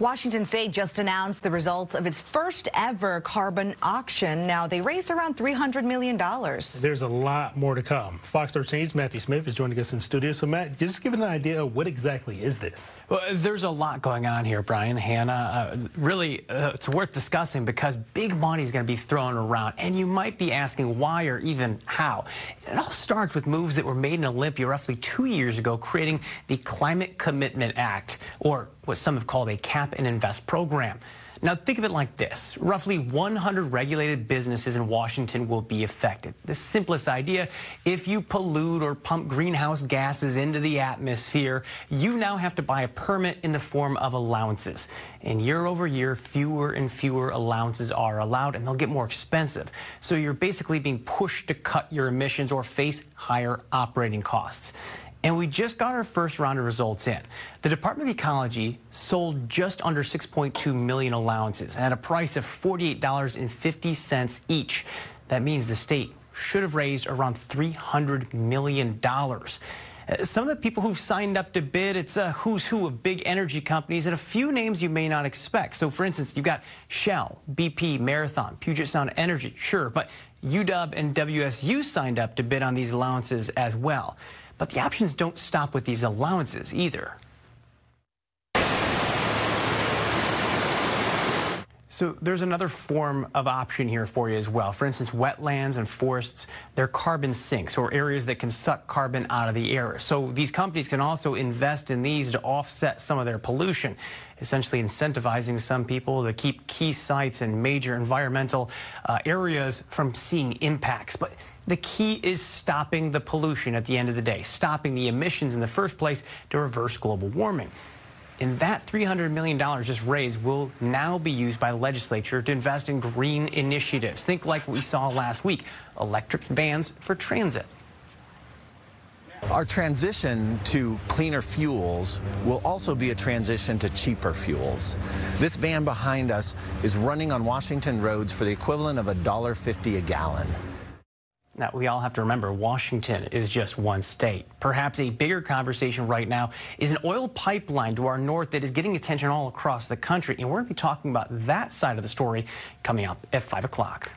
Washington State just announced the results of its first ever carbon auction. Now, they raised around $300 million. There's a lot more to come. Fox 13's Matthew Smith is joining us in studio. So, Matt, just give an idea of what exactly is this? Well, there's a lot going on here, Brian, Hannah. Really, it's worth discussing because big money is going to be thrown around, and you might be asking why or even how. It all starts with moves that were made in Olympia roughly 2 years ago, creating the Climate Commitment Act, or what some have called a cap and invest program. Now think of it like this. Roughly 100 regulated businesses in Washington will be affected. The simplest idea, if you pollute or pump greenhouse gases into the atmosphere, you now have to buy a permit in the form of allowances. And year over year, fewer and fewer allowances are allowed, and they'll get more expensive. So you're basically being pushed to cut your emissions or face higher operating costs. And we just got our first round of results in. The Department of Ecology sold just under 6.2 million allowances at a price of $48.50 each. That means the state should have raised around $300 million. Some of the people who've signed up to bid, it's a who's who of big energy companies and a few names you may not expect. So, for instance, you've got Shell, BP, Marathon, Puget Sound Energy, sure, but UW and WSU signed up to bid on these allowances as well. But the options don't stop with these allowances either. So there's another form of option here for you as well. For instance, wetlands and forests, they're carbon sinks, or areas that can suck carbon out of the air. So these companies can also invest in these to offset some of their pollution, essentially incentivizing some people to keep key sites and major environmental areas from seeing impacts. But the key is stopping the pollution at the end of the day, stopping the emissions in the first place to reverse global warming. And that $300 million just raised will now be used by the legislature to invest in green initiatives. Think like we saw last week, electric vans for transit. Our transition to cleaner fuels will also be a transition to cheaper fuels. This van behind us is running on Washington roads for the equivalent of $1.50 a gallon. Now, we all have to remember, Washington is just one state. Perhaps a bigger conversation right now is an oil pipeline to our north that is getting attention all across the country. And we're going to be talking about that side of the story coming up at 5 o'clock.